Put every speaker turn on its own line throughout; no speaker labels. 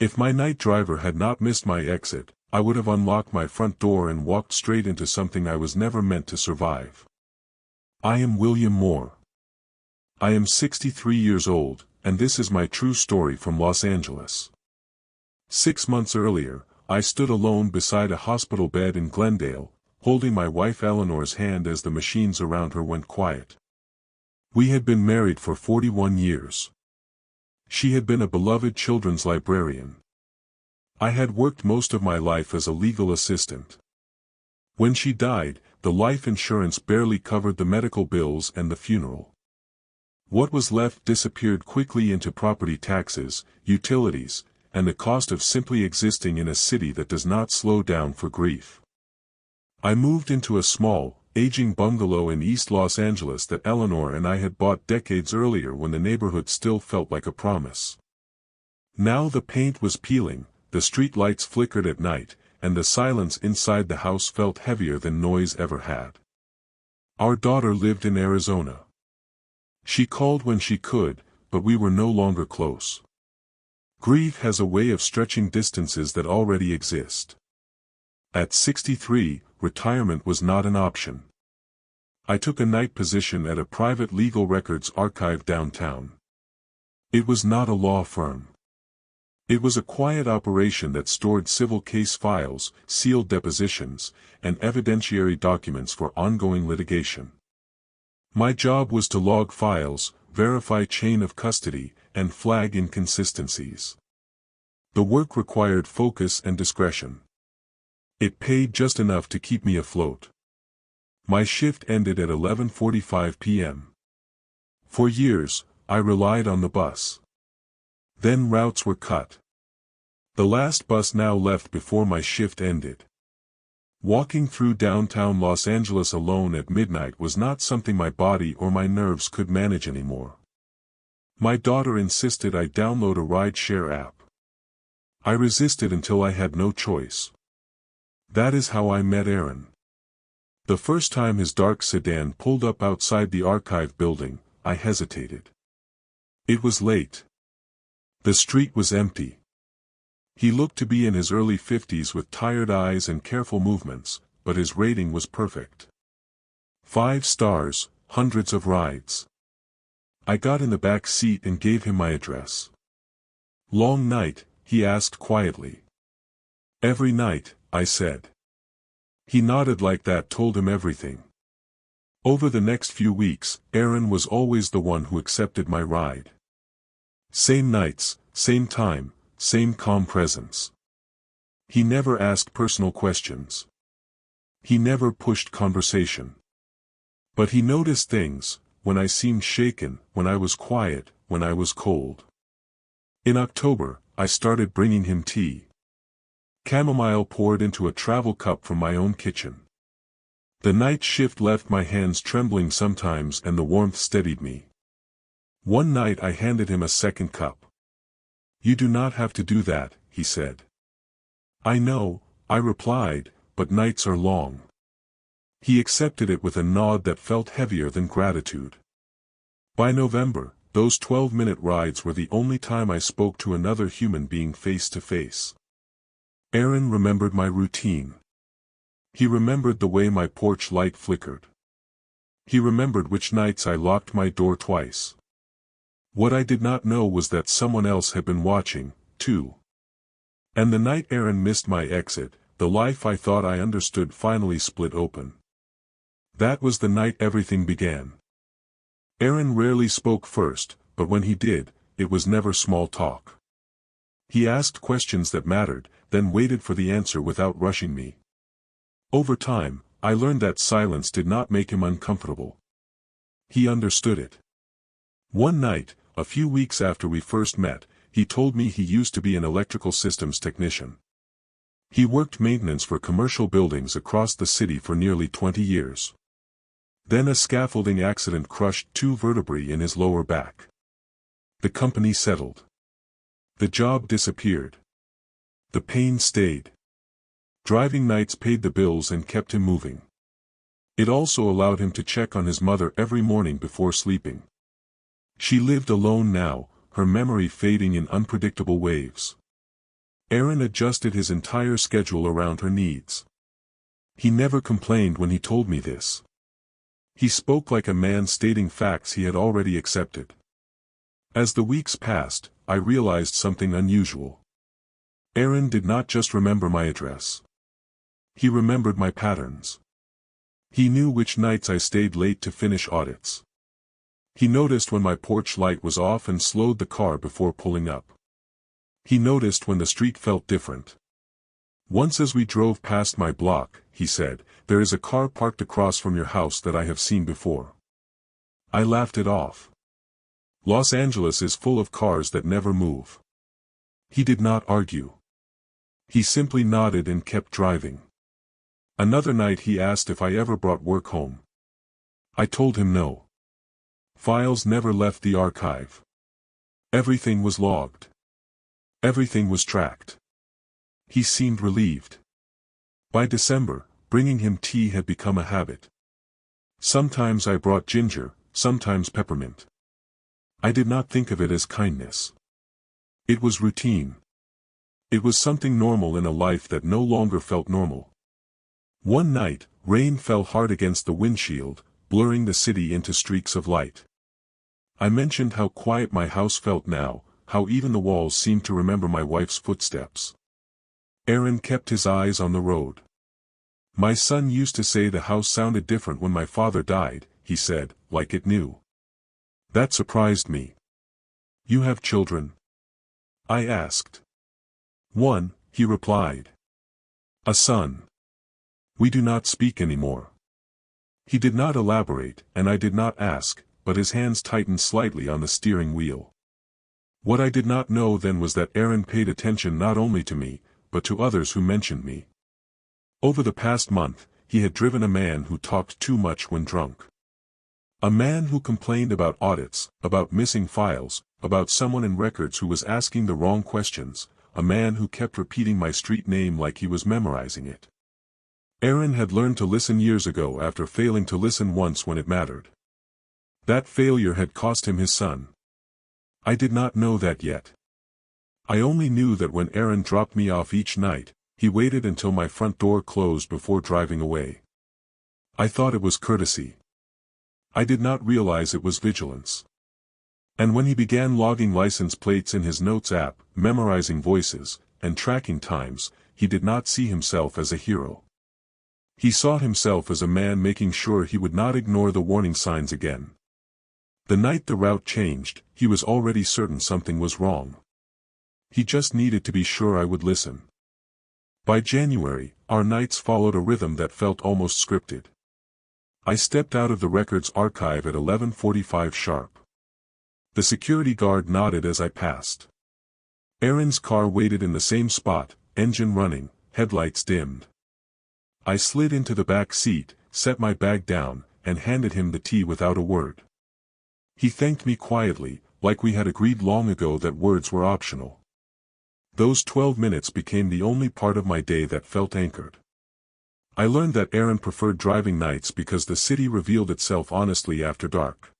If my night driver had not missed my exit, I would have unlocked my front door and walked straight into something I was never meant to survive. I am William Moore. I am 63 years old, and this is my true story from Los Angeles. 6 months earlier, I stood alone beside a hospital bed in Glendale, holding my wife Eleanor's hand as the machines around her went quiet. We had been married for 41 years. She had been a beloved children's librarian. I had worked most of my life as a legal assistant. When she died, the life insurance barely covered the medical bills and the funeral. What was left disappeared quickly into property taxes, utilities, and the cost of simply existing in a city that does not slow down for grief. I moved into a small, aging bungalow in East Los Angeles that Eleanor and I had bought decades earlier when the neighborhood still felt like a promise. Now the paint was peeling, the street lights flickered at night, and the silence inside the house felt heavier than noise ever had. Our daughter lived in Arizona. She called when she could, but we were no longer close. Grief has a way of stretching distances that already exist. At 63, retirement was not an option. I took a night position at a private legal records archive downtown. It was not a law firm. It was a quiet operation that stored civil case files, sealed depositions, and evidentiary documents for ongoing litigation. My job was to log files, verify chain of custody, and flag inconsistencies. The work required focus and discretion. It paid just enough to keep me afloat. My shift ended at 11:45 p.m. For years, I relied on the bus. Then routes were cut. The last bus now left before my shift ended. Walking through downtown Los Angeles alone at midnight was not something my body or my nerves could manage anymore. My daughter insisted I download a ride-share app. I resisted until I had no choice. That is how I met Aaron. The first time his dark sedan pulled up outside the archive building, I hesitated. It was late. The street was empty. He looked to be in his early 50s with tired eyes and careful movements, but his rating was perfect. 5 stars, hundreds of rides. I got in the back seat and gave him my address. Long night, he asked quietly. Every night, I said. He nodded like that told him everything. Over the next few weeks, Aaron was always the one who accepted my ride. Same nights, same time, same calm presence. He never asked personal questions. He never pushed conversation. But he noticed things, when I seemed shaken, when I was quiet, when I was cold. In October, I started bringing him tea. Chamomile poured into a travel cup from my own kitchen. The night shift left my hands trembling sometimes and the warmth steadied me. One night I handed him a second cup. "You do not have to do that," he said. "I know," I replied, "but nights are long." He accepted it with a nod that felt heavier than gratitude. By November, those 12-minute rides were the only time I spoke to another human being face to face. Aaron remembered my routine. He remembered the way my porch light flickered. He remembered which nights I locked my door twice. What I did not know was that someone else had been watching, too. And the night Aaron missed my exit, the life I thought I understood finally split open. That was the night everything began. Aaron rarely spoke first, but when he did, it was never small talk. He asked questions that mattered, then waited for the answer without rushing me. Over time, I learned that silence did not make him uncomfortable. He understood it. One night, a few weeks after we first met, he told me he used to be an electrical systems technician. He worked maintenance for commercial buildings across the city for nearly 20 years. Then a scaffolding accident crushed 2 vertebrae in his lower back. The company settled. The job disappeared. The pain stayed. Driving nights paid the bills and kept him moving. It also allowed him to check on his mother every morning before sleeping. She lived alone now, her memory fading in unpredictable waves. Aaron adjusted his entire schedule around her needs. He never complained when he told me this. He spoke like a man stating facts he had already accepted. As the weeks passed, I realized something unusual. Aaron did not just remember my address. He remembered my patterns. He knew which nights I stayed late to finish audits. He noticed when my porch light was off and slowed the car before pulling up. He noticed when the street felt different. Once as we drove past my block, he said, "There is a car parked across from your house that I have seen before." I laughed it off. Los Angeles is full of cars that never move. He did not argue. He simply nodded and kept driving. Another night he asked if I ever brought work home. I told him no. Files never left the archive. Everything was logged. Everything was tracked. He seemed relieved. By December, bringing him tea had become a habit. Sometimes I brought ginger, sometimes peppermint. I did not think of it as kindness. It was routine. It was something normal in a life that no longer felt normal. One night, rain fell hard against the windshield, blurring the city into streaks of light. I mentioned how quiet my house felt now, how even the walls seemed to remember my wife's footsteps. Aaron kept his eyes on the road. "My son used to say the house sounded different when my father died," he said, like it knew. That surprised me. "You have children?" I asked. "One," he replied. "A son. We do not speak anymore." He did not elaborate, and I did not ask, but his hands tightened slightly on the steering wheel. What I did not know then was that Aaron paid attention not only to me, but to others who mentioned me. Over the past month, he had driven a man who talked too much when drunk. A man who complained about audits, about missing files, about someone in records who was asking the wrong questions, a man who kept repeating my street name like he was memorizing it. Aaron had learned to listen years ago after failing to listen once when it mattered. That failure had cost him his son. I did not know that yet. I only knew that when Aaron dropped me off each night, he waited until my front door closed before driving away. I thought it was courtesy. I did not realize it was vigilance. And when he began logging license plates in his notes app, memorizing voices, and tracking times, he did not see himself as a hero. He saw himself as a man making sure he would not ignore the warning signs again. The night the route changed, he was already certain something was wrong. He just needed to be sure I would listen. By January, our nights followed a rhythm that felt almost scripted. I stepped out of the records archive at 11:45 sharp. The security guard nodded as I passed. Aaron's car waited in the same spot, engine running, headlights dimmed. I slid into the back seat, set my bag down, and handed him the tea without a word. He thanked me quietly, like we had agreed long ago that words were optional. Those 12 minutes became the only part of my day that felt anchored. I learned that Aaron preferred driving nights because the city revealed itself honestly after dark.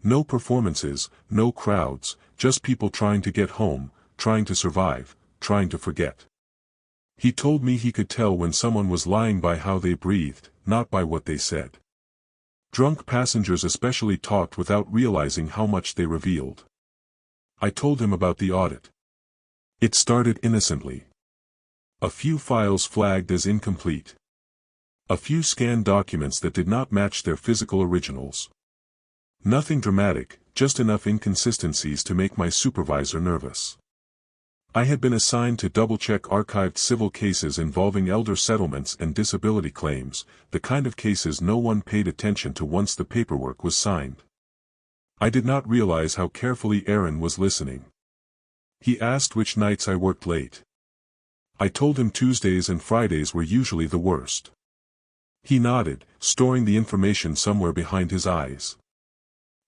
No performances, no crowds, just people trying to get home, trying to survive, trying to forget. He told me he could tell when someone was lying by how they breathed, not by what they said. Drunk passengers especially talked without realizing how much they revealed. I told him about the audit. It started innocently. A few files flagged as incomplete. A few scanned documents that did not match their physical originals. Nothing dramatic, just enough inconsistencies to make my supervisor nervous. I had been assigned to double-check archived civil cases involving elder settlements and disability claims, the kind of cases no one paid attention to once the paperwork was signed. I did not realize how carefully Aaron was listening. He asked which nights I worked late. I told him Tuesdays and Fridays were usually the worst. He nodded, storing the information somewhere behind his eyes.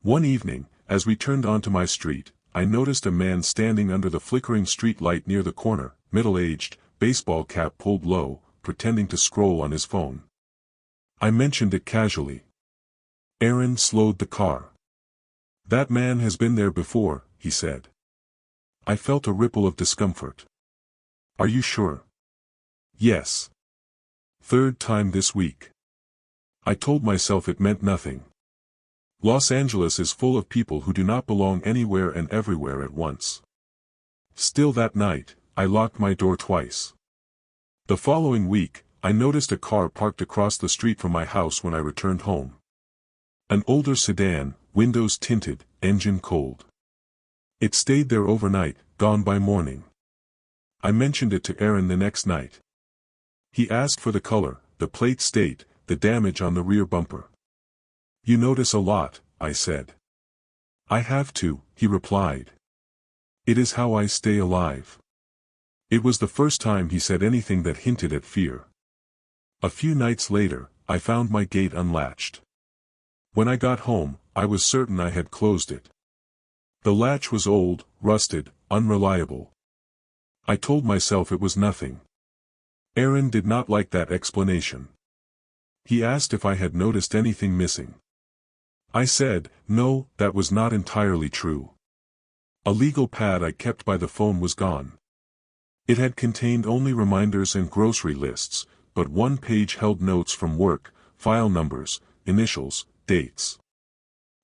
One evening, as we turned onto my street, I noticed a man standing under the flickering street light near the corner, middle-aged, baseball cap pulled low, pretending to scroll on his phone. I mentioned it casually. Aaron slowed the car. "That man has been there before," he said. I felt a ripple of discomfort. Are you sure? Yes. Third time this week. I told myself it meant nothing. Los Angeles is full of people who do not belong anywhere and everywhere at once. Still that night, I locked my door twice. The following week, I noticed a car parked across the street from my house when I returned home. An older sedan, windows tinted, engine cold. It stayed there overnight, gone by morning. I mentioned it to Aaron the next night. He asked for the color, the plate state, the damage on the rear bumper. You notice a lot, I said. I have to, he replied. It is how I stay alive. It was the first time he said anything that hinted at fear. A few nights later, I found my gate unlatched. When I got home, I was certain I had closed it. The latch was old, rusted, unreliable. I told myself it was nothing. Aaron did not like that explanation. He asked if I had noticed anything missing. I said, no, that was not entirely true. A legal pad I kept by the phone was gone. It had contained only reminders and grocery lists, but one page held notes from work, file numbers, initials, dates.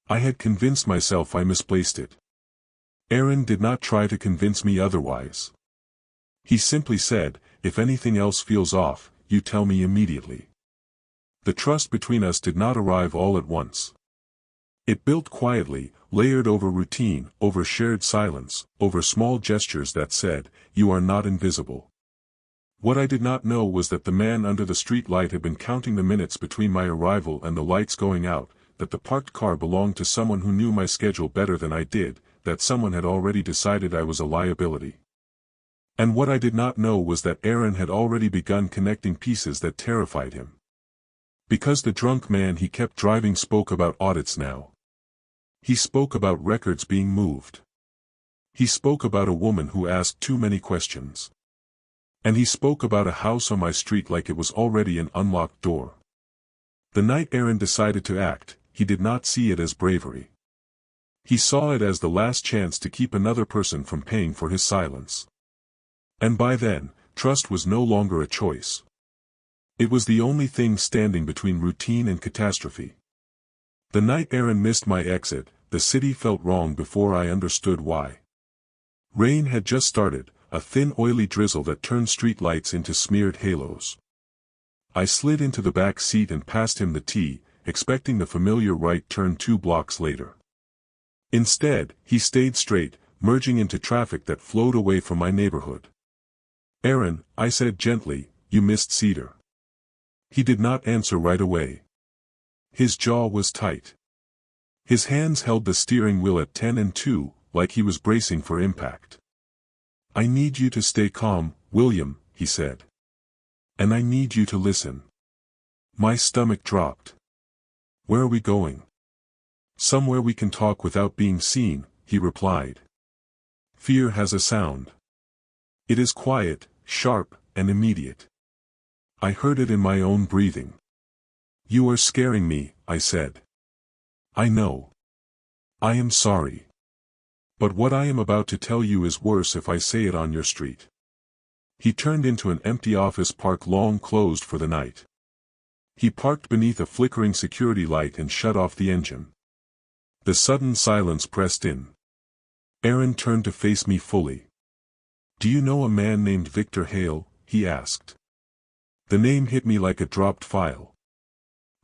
I had convinced myself I misplaced it. Aaron did not try to convince me otherwise. He simply said, if anything else feels off, you tell me immediately. The trust between us did not arrive all at once. It built quietly, layered over routine, over shared silence, over small gestures that said, you are not invisible. What I did not know was that the man under the street light had been counting the minutes between my arrival and the lights going out, that the parked car belonged to someone who knew my schedule better than I did, that someone had already decided I was a liability. And what I did not know was that Aaron had already begun connecting pieces that terrified him. Because the drunk man he kept driving spoke about audits now. He spoke about records being moved. He spoke about a woman who asked too many questions. And he spoke about a house on my street like it was already an unlocked door. The night Aaron decided to act, he did not see it as bravery. He saw it as the last chance to keep another person from paying for his silence. And by then, trust was no longer a choice. It was the only thing standing between routine and catastrophe. The night Aaron missed my exit, the city felt wrong before I understood why. Rain had just started, a thin oily drizzle that turned street lights into smeared halos. I slid into the back seat and passed him the tea, expecting the familiar right turn 2 blocks later. Instead, he stayed straight, merging into traffic that flowed away from my neighborhood. Aaron, I said gently, you missed Cedar. He did not answer right away. His jaw was tight. His hands held the steering wheel at 10 and 2, like he was bracing for impact. I need you to stay calm, William, he said. And I need you to listen. My stomach dropped. Where are we going? Somewhere we can talk without being seen, he replied. Fear has a sound. It is quiet, sharp, and immediate. I heard it in my own breathing. You are scaring me, I said. I know. I am sorry. But what I am about to tell you is worse if I say it on your street. He turned into an empty office park long closed for the night. He parked beneath a flickering security light and shut off the engine. The sudden silence pressed in. Aaron turned to face me fully. Do you know a man named Victor Hale? He asked. The name hit me like a dropped file.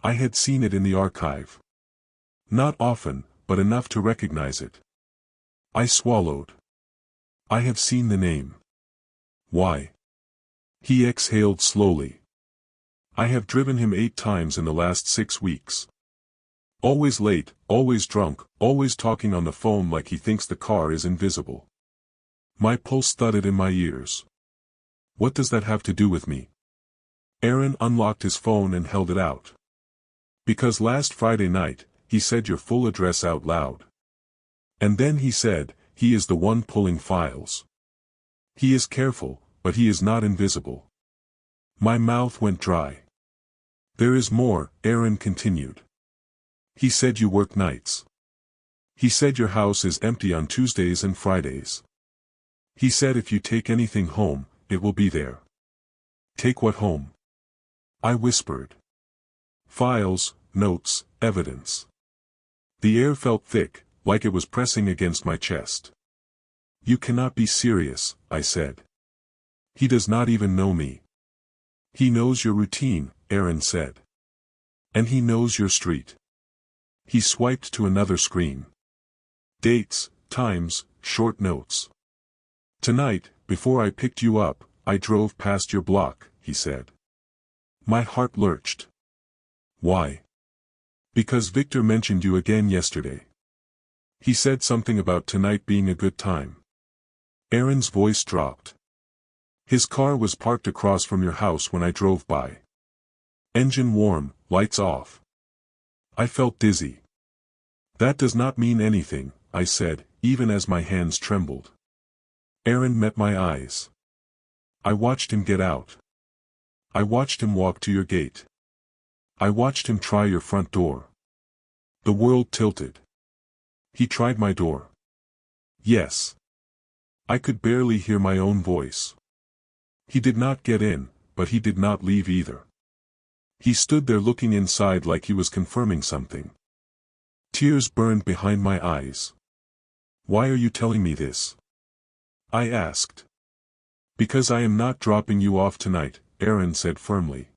I had seen it in the archive. Not often, but enough to recognize it. I swallowed. I have seen the name. Why? He exhaled slowly. I have driven him 8 times in the last 6 weeks. Always late, always drunk, always talking on the phone like he thinks the car is invisible. My pulse thudded in my ears. What does that have to do with me? Aaron unlocked his phone and held it out. Because last Friday night, he said your full address out loud. And then he said, he is the one pulling files. He is careful, but he is not invisible. My mouth went dry. There is more, Aaron continued. He said you work nights. He said your house is empty on Tuesdays and Fridays. He said if you take anything home, it will be there. Take what home? I whispered. Files, notes, evidence. The air felt thick, like it was pressing against my chest. You cannot be serious, I said. He does not even know me. He knows your routine, Aaron said. And he knows your street. He swiped to another screen. Dates, times, short notes. Tonight, before I picked you up, I drove past your block, he said. My heart lurched. Why? Because Victor mentioned you again yesterday. He said something about tonight being a good time. Aaron's voice dropped. His car was parked across from your house when I drove by. Engine warm, lights off. I felt dizzy. That does not mean anything, I said, even as my hands trembled. Aaron met my eyes. I watched him get out. I watched him walk to your gate. I watched him try your front door. The world tilted. He tried my door. Yes. I could barely hear my own voice. He did not get in, but he did not leave either. He stood there looking inside like he was confirming something. Tears burned behind my eyes. Why are you telling me this? I asked. Because I am not dropping you off tonight, Aaron said firmly.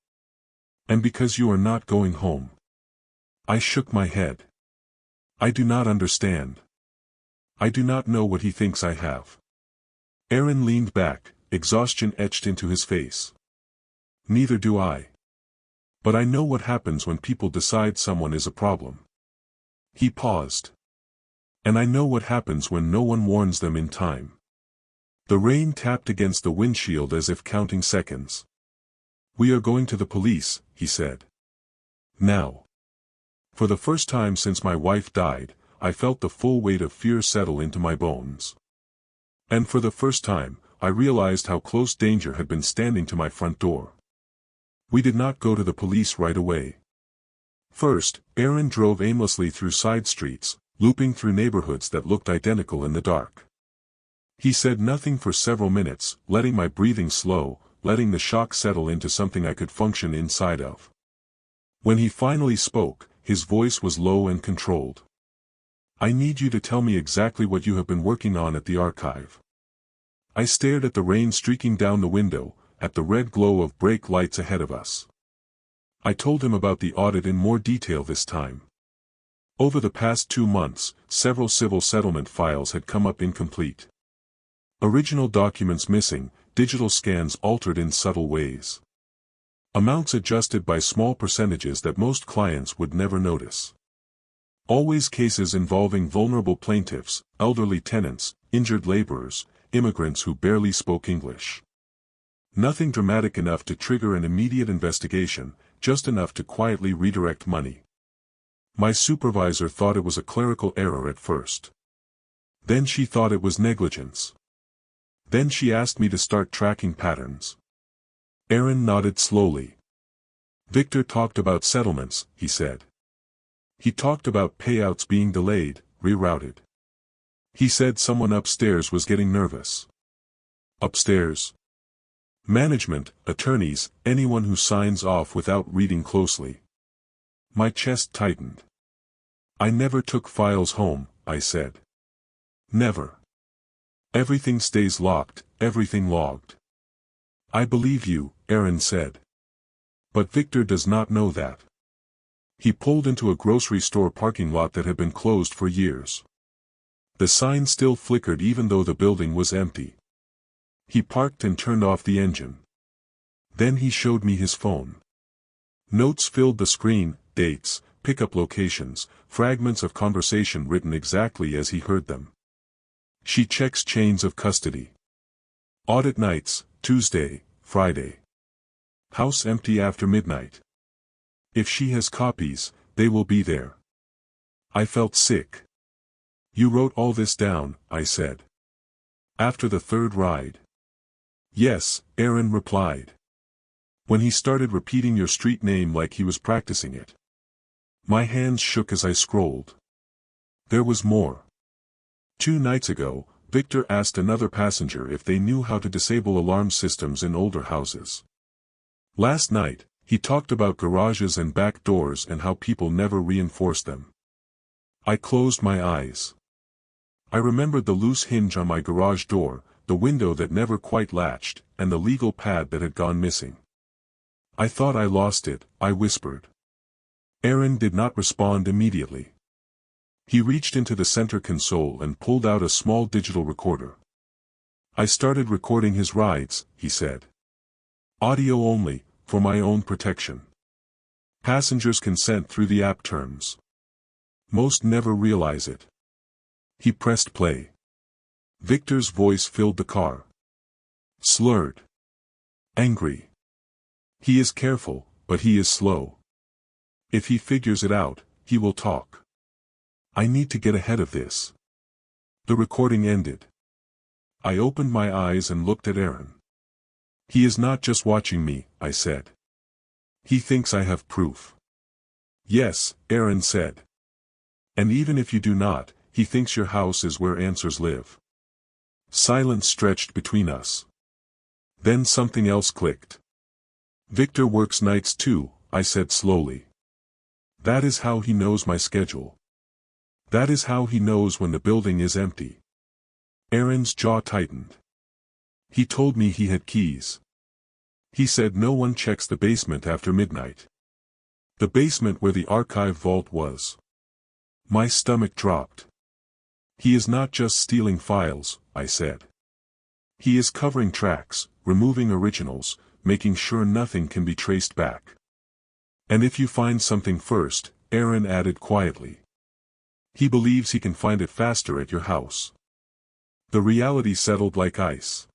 And because you are not going home. I shook my head. I do not understand. I do not know what he thinks I have. Aaron leaned back, exhaustion etched into his face. Neither do I. But I know what happens when people decide someone is a problem. He paused. And I know what happens when no one warns them in time. The rain tapped against the windshield as if counting seconds. We are going to the police, he said. Now. For the first time since my wife died, I felt the full weight of fear settle into my bones. And for the first time, I realized how close danger had been standing to my front door. We did not go to the police right away. First, Aaron drove aimlessly through side streets, looping through neighborhoods that looked identical in the dark. He said nothing for several minutes, letting my breathing slow, letting the shock settle into something I could function inside of. When he finally spoke, his voice was low and controlled. I need you to tell me exactly what you have been working on at the archive. I stared at the rain streaking down the window, at the red glow of brake lights ahead of us. I told him about the audit in more detail this time. Over the past 2 months, several civil settlement files had come up incomplete. Original documents missing, digital scans altered in subtle ways. Amounts adjusted by small percentages that most clients would never notice. Always cases involving vulnerable plaintiffs, elderly tenants, injured laborers, immigrants who barely spoke English. Nothing dramatic enough to trigger an immediate investigation, just enough to quietly redirect money. My supervisor thought it was a clerical error at first. Then she thought it was negligence. Then she asked me to start tracking patterns. Aaron nodded slowly. Victor talked about settlements, he said. He talked about payouts being delayed, rerouted. He said someone upstairs was getting nervous. Upstairs? Management, attorneys, anyone who signs off without reading closely. My chest tightened. I never took files home, I said. Never. Everything stays locked, everything logged. I believe you, Aaron said. But Victor does not know that. He pulled into a grocery store parking lot that had been closed for years. The sign still flickered even though the building was empty. He parked and turned off the engine. Then he showed me his phone. Notes filled the screen, dates, pickup locations, fragments of conversation written exactly as he heard them. She checks chains of custody. Audit nights, Tuesday, Friday. House empty after midnight. If she has copies, they will be there. I felt sick. You wrote all this down, I said. After the third ride. Yes, Aaron replied. When he started repeating your street name like he was practicing it. My hands shook as I scrolled. There was more. 2 nights ago, Victor asked another passenger if they knew how to disable alarm systems in older houses. Last night, he talked about garages and back doors and how people never reinforce them. I closed my eyes. I remembered the loose hinge on my garage door, the window that never quite latched, and the legal pad that had gone missing. I thought I lost it, I whispered. Aaron did not respond immediately. He reached into the center console and pulled out a small digital recorder. I started recording his rides, he said. Audio only, for my own protection. Passengers consent through the app terms. Most never realize it. He pressed play. Victor's voice filled the car. Slurred. Angry. He is careful, but he is slow. If he figures it out, he will talk. I need to get ahead of this. The recording ended. I opened my eyes and looked at Aaron. He is not just watching me, I said. He thinks I have proof. Yes, Aaron said. And even if you do not, he thinks your house is where answers live. Silence stretched between us. Then something else clicked. Victor works nights too, I said slowly. That is how he knows my schedule. That is how he knows when the building is empty. Aaron's jaw tightened. He told me he had keys. He said no one checks the basement after midnight. The basement where the archive vault was. My stomach dropped. He is not just stealing files, I said. He is covering tracks, removing originals, making sure nothing can be traced back. And if you find something first, Aaron added quietly. He believes he can find it faster at your house. The reality settled like ice.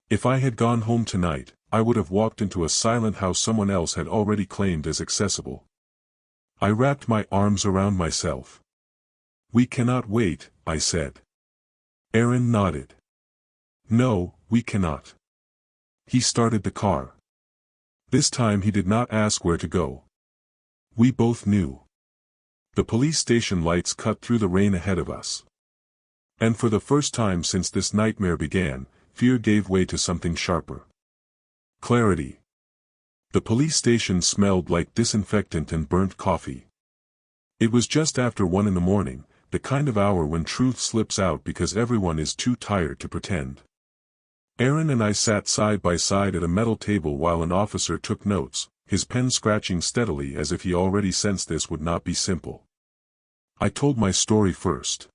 If I had gone home tonight, I would have walked into a silent house someone else had already claimed as accessible. I wrapped my arms around myself. We cannot wait, I said. Aaron nodded. No, we cannot. He started the car. This time he did not ask where to go. We both knew. The police station lights cut through the rain ahead of us. And for the first time since this nightmare began, fear gave way to something sharper. Clarity. The police station smelled like disinfectant and burnt coffee. It was just after 1 in the morning, the kind of hour when truth slips out because everyone is too tired to pretend. Aaron and I sat side by side at a metal table while an officer took notes, his pen scratching steadily as if he already sensed this would not be simple. I told my story first.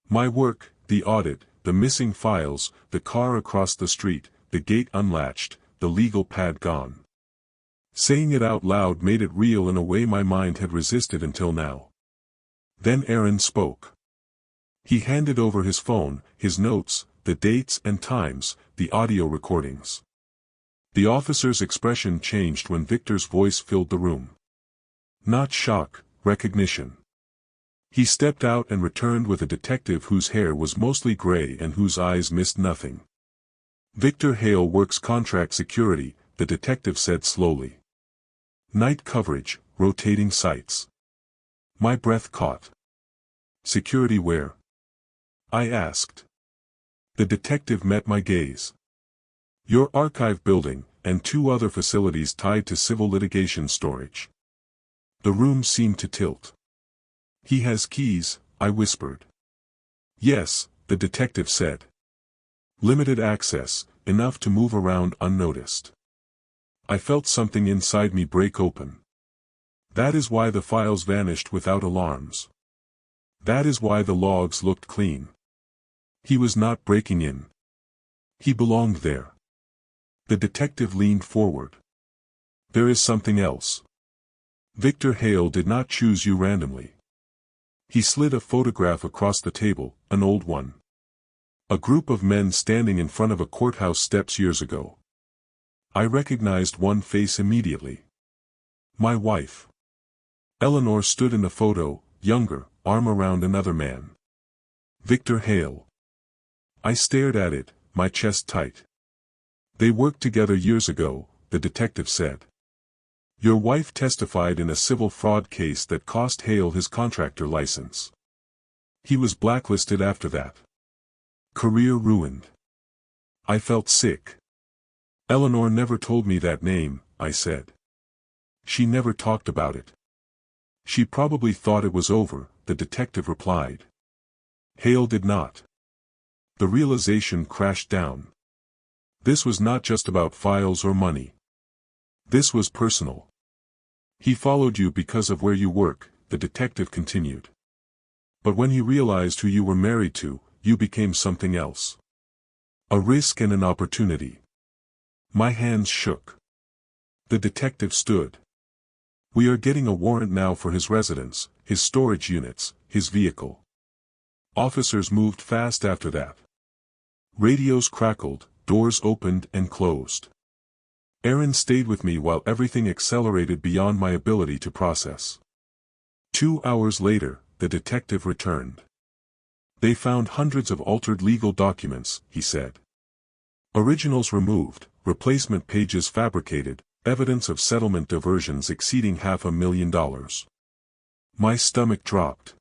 My work, the audit, the missing files, the car across the street, the gate unlatched, the legal pad gone. Saying it out loud made it real in a way my mind had resisted until now. Then Aaron spoke. He handed over his phone, his notes, the dates and times, the audio recordings. The officer's expression changed when Victor's voice filled the room. Not shock, recognition. He stepped out and returned with a detective whose hair was mostly gray and whose eyes missed nothing. Victor Hale works contract security, the detective said slowly. Night coverage, rotating sites. My breath caught. Security where? I asked. The detective met my gaze. Your archive building, and 2 other facilities tied to civil litigation storage. The room seemed to tilt. He has keys, I whispered. Yes, the detective said. Limited access, enough to move around unnoticed. I felt something inside me break open. That is why the files vanished without alarms. That is why the logs looked clean. He was not breaking in. He belonged there. The detective leaned forward. There is something else. Victor Hale did not choose you randomly. He slid a photograph across the table, an old one. A group of men standing in front of a courthouse steps years ago. I recognized one face immediately. My wife. Eleanor stood in the photo, younger, arm around another man. Victor Hale. I stared at it, my chest tight. They worked together years ago, the detective said. Your wife testified in a civil fraud case that cost Hale his contractor license. He was blacklisted after that. Career ruined. I felt sick. Eleanor never told me that name, I said. She never talked about it. She probably thought it was over, the detective replied. Hale did not. The realization crashed down. This was not just about files or money. This was personal. He followed you because of where you work, the detective continued. But when he realized who you were married to, you became something else. A risk and an opportunity. My hands shook. The detective stood. We are getting a warrant now for his residence, his storage units, his vehicle. Officers moved fast after that. Radios crackled, doors opened and closed. Aaron stayed with me while everything accelerated beyond my ability to process. 2 hours later, the detective returned. They found hundreds of altered legal documents, he said. Originals removed, replacement pages fabricated, evidence of settlement diversions exceeding $500,000. My stomach dropped.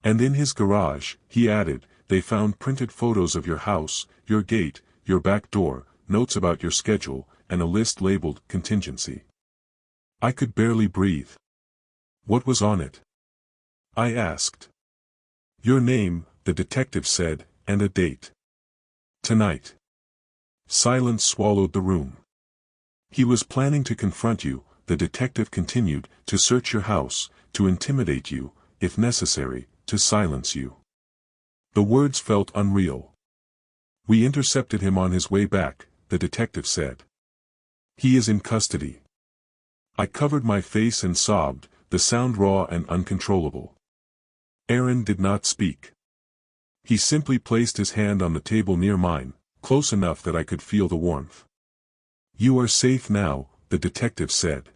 And in his garage, he added, they found printed photos of your house, your gate, your back door, notes about your schedule, and a list labeled contingency. I could barely breathe. What was on it? I asked. Your name, the detective said, and a date. Tonight. Silence swallowed the room. He was planning to confront you, the detective continued, to search your house, to intimidate you, if necessary, to silence you. The words felt unreal. We intercepted him on his way back, the detective said. He is in custody. I covered my face and sobbed, the sound raw and uncontrollable. Aaron did not speak. He simply placed his hand on the table near mine, close enough that I could feel the warmth. You are safe now, the detective said.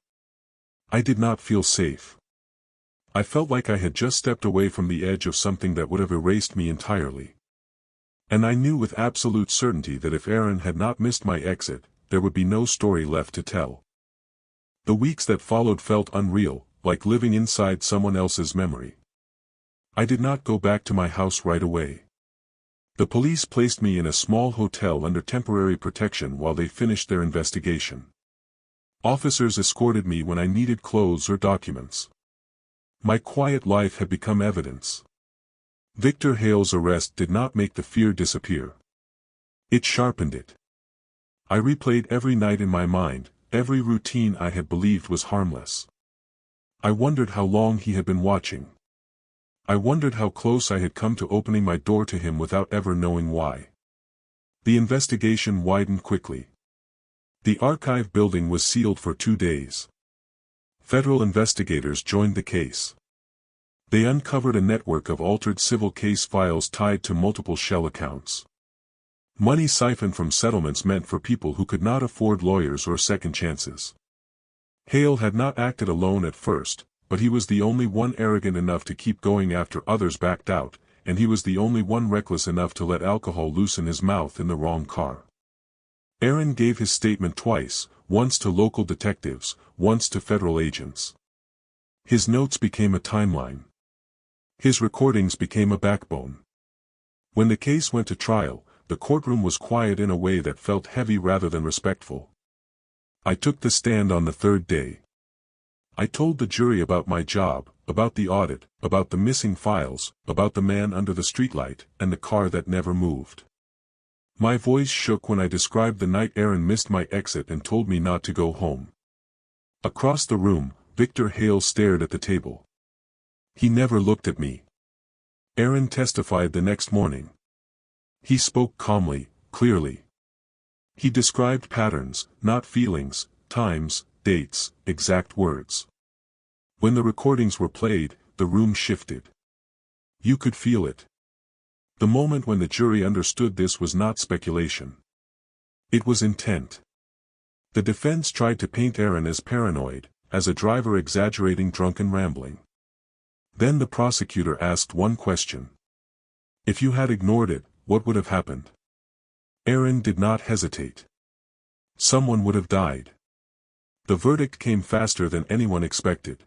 I did not feel safe. I felt like I had just stepped away from the edge of something that would have erased me entirely. And I knew with absolute certainty that if Aaron had not missed my exit, there would be no story left to tell. The weeks that followed felt unreal, like living inside someone else's memory. I did not go back to my house right away. The police placed me in a small hotel under temporary protection while they finished their investigation. Officers escorted me when I needed clothes or documents. My quiet life had become evidence. Victor Hale's arrest did not make the fear disappear. It sharpened it. I replayed every night in my mind, every routine I had believed was harmless. I wondered how long he had been watching. I wondered how close I had come to opening my door to him without ever knowing why. The investigation widened quickly. The archive building was sealed for 2 days. Federal investigators joined the case. They uncovered a network of altered civil case files tied to multiple shell accounts. Money siphoned from settlements meant for people who could not afford lawyers or second chances. Hale had not acted alone at first, but he was the only one arrogant enough to keep going after others backed out, and he was the only one reckless enough to let alcohol loosen his mouth in the wrong car. Aaron gave his statement twice, once to local detectives, once to federal agents. His notes became a timeline. His recordings became a backbone. When the case went to trial, the courtroom was quiet in a way that felt heavy rather than respectful. I took the stand on the 3rd day. I told the jury about my job, about the audit, about the missing files, about the man under the streetlight, and the car that never moved. My voice shook when I described the night Aaron missed my exit and told me not to go home. Across the room, Victor Hale stared at the table. He never looked at me. Aaron testified the next morning. He spoke calmly, clearly. He described patterns, not feelings, times, dates, exact words. When the recordings were played, the room shifted. You could feel it. The moment when the jury understood this was not speculation. It was intent. The defense tried to paint Aaron as paranoid, as a driver exaggerating drunken rambling. Then the prosecutor asked one question. If you had ignored it, what would have happened? Aaron did not hesitate. Someone would have died. The verdict came faster than anyone expected.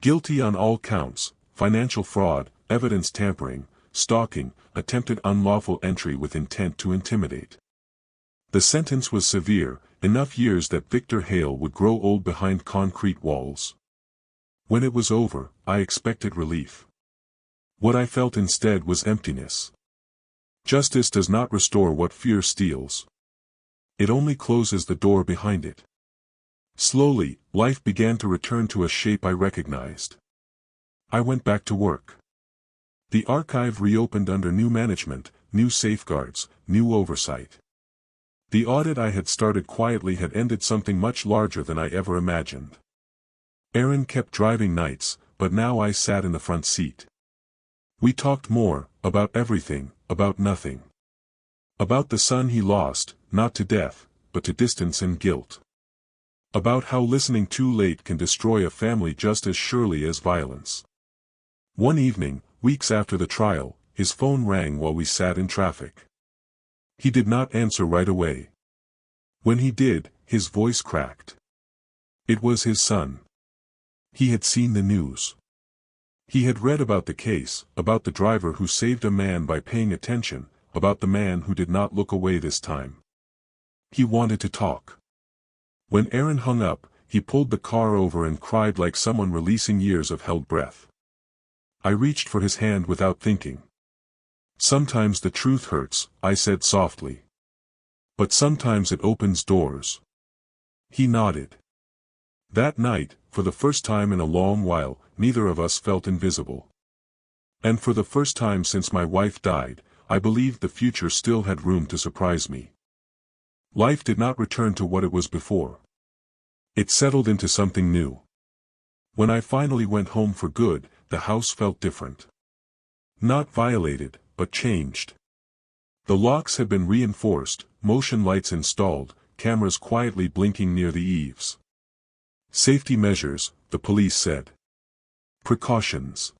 Guilty on all counts: financial fraud, evidence tampering, stalking, attempted unlawful entry with intent to intimidate. The sentence was severe, enough years that Victor Hale would grow old behind concrete walls. When it was over, I expected relief. What I felt instead was emptiness. Justice does not restore what fear steals. It only closes the door behind it. Slowly, life began to return to a shape I recognized. I went back to work. The archive reopened under new management, new safeguards, new oversight. The audit I had started quietly had ended something much larger than I ever imagined. Aaron kept driving nights, but now I sat in the front seat. We talked more, about everything, about nothing. About the son he lost, not to death, but to distance and guilt. About how listening too late can destroy a family just as surely as violence. One evening, weeks after the trial, his phone rang while we sat in traffic. He did not answer right away. When he did, his voice cracked. It was his son. He had seen the news. He had read about the case, about the driver who saved a man by paying attention, about the man who did not look away this time. He wanted to talk. When Aaron hung up, he pulled the car over and cried like someone releasing years of held breath. I reached for his hand without thinking. Sometimes the truth hurts, I said softly. But sometimes it opens doors. He nodded. That night, for the first time in a long while, neither of us felt invisible. And for the first time since my wife died, I believed the future still had room to surprise me. Life did not return to what it was before. It settled into something new. When I finally went home for good, the house felt different. Not violated, but changed. The locks had been reinforced, motion lights installed, cameras quietly blinking near the eaves. Safety measures, the police said. Precautions.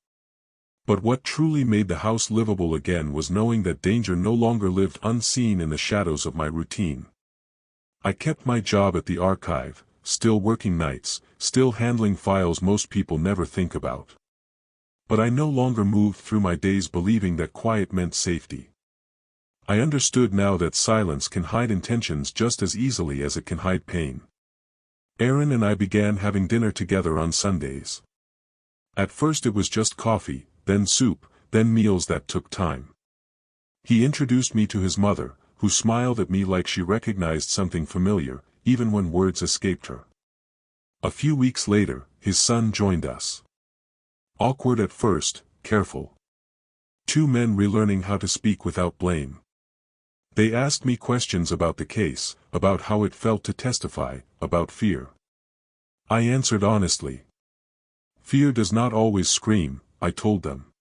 But what truly made the house livable again was knowing that danger no longer lived unseen in the shadows of my routine. I kept my job at the archive, still working nights, still handling files most people never think about. But I no longer moved through my days believing that quiet meant safety. I understood now that silence can hide intentions just as easily as it can hide pain. Aaron and I began having dinner together on Sundays. At first it was just coffee, then soup, then meals that took time. He introduced me to his mother, who smiled at me like she recognized something familiar, even when words escaped her. A few weeks later, his son joined us. Awkward at first, careful. Two men relearning how to speak without blame. They asked me questions about the case, about how it felt to testify, about fear. I answered honestly. Fear does not always scream, I told them.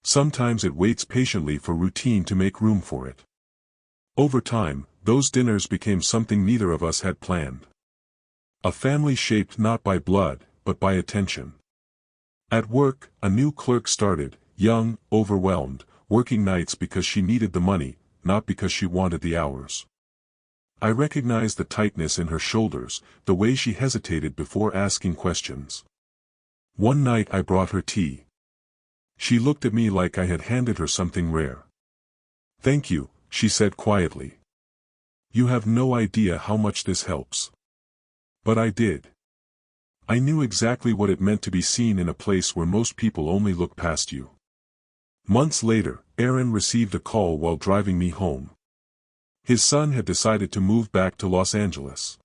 Sometimes it waits patiently for routine to make room for it. Over time, those dinners became something neither of us had planned. A family shaped not by blood, but by attention. At work, a new clerk started, young, overwhelmed, working nights because she needed the money, not because she wanted the hours. I recognized the tightness in her shoulders, the way she hesitated before asking questions. One night I brought her tea. She looked at me like I had handed her something rare. "Thank you," she said quietly. "You have no idea how much this helps." But I did. I knew exactly what it meant to be seen in a place where most people only look past you. Months later, Aaron received a call while driving me home. His son had decided to move back to Los Angeles.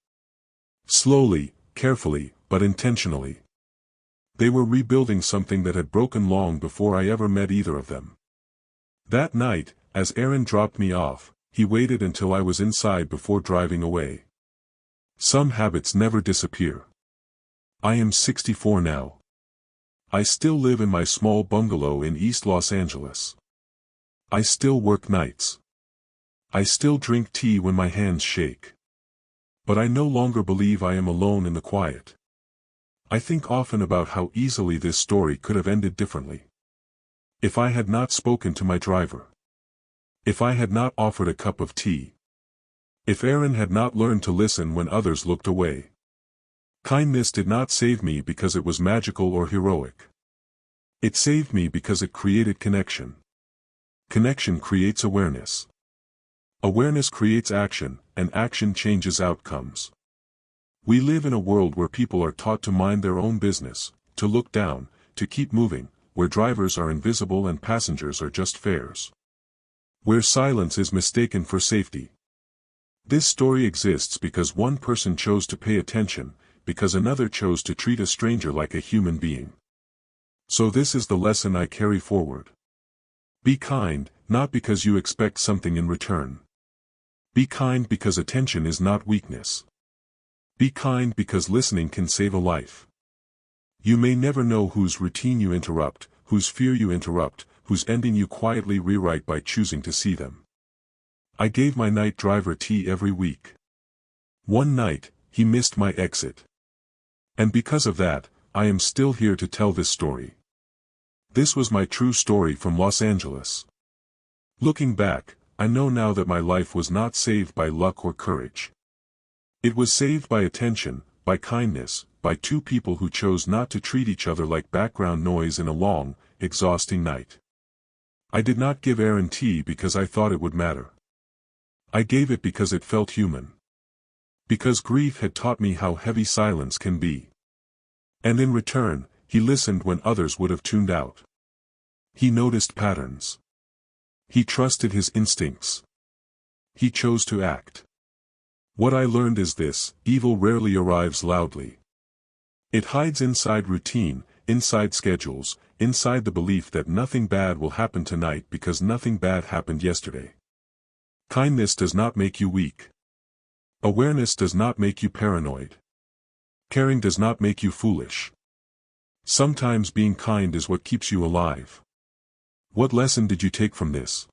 Slowly, carefully, but intentionally. They were rebuilding something that had broken long before I ever met either of them. That night, as Aaron dropped me off, he waited until I was inside before driving away. Some habits never disappear. I am 64 now. I still live in my small bungalow in East Los Angeles. I still work nights. I still drink tea when my hands shake. But I no longer believe I am alone in the quiet. I think often about how easily this story could have ended differently. If I had not spoken to my driver. If I had not offered a cup of tea. If Aaron had not learned to listen when others looked away. Kindness did not save me because it was magical or heroic. It saved me because it created connection. Connection creates awareness. Awareness creates action, and action changes outcomes. We live in a world where people are taught to mind their own business, to look down, to keep moving, where drivers are invisible and passengers are just fares. Where silence is mistaken for safety. This story exists because one person chose to pay attention, because another chose to treat a stranger like a human being. So this is the lesson I carry forward. Be kind, not because you expect something in return. Be kind because attention is not weakness. Be kind because listening can save a life. You may never know whose routine you interrupt, whose fear you interrupt, whose ending you quietly rewrite by choosing to see them. I gave my night driver tea every week. One night, he missed my exit. And because of that, I am still here to tell this story. This was my true story from Los Angeles. Looking back, I know now that my life was not saved by luck or courage. It was saved by attention, by kindness, by two people who chose not to treat each other like background noise in a long, exhausting night. I did not give Aaron tea because I thought it would matter. I gave it because it felt human. Because grief had taught me how heavy silence can be. And in return, he listened when others would have tuned out. He noticed patterns. He trusted his instincts. He chose to act. What I learned is this: evil rarely arrives loudly. It hides inside routine, inside schedules, inside the belief that nothing bad will happen tonight because nothing bad happened yesterday. Kindness does not make you weak. Awareness does not make you paranoid. Caring does not make you foolish. Sometimes being kind is what keeps you alive. What lesson did you take from this?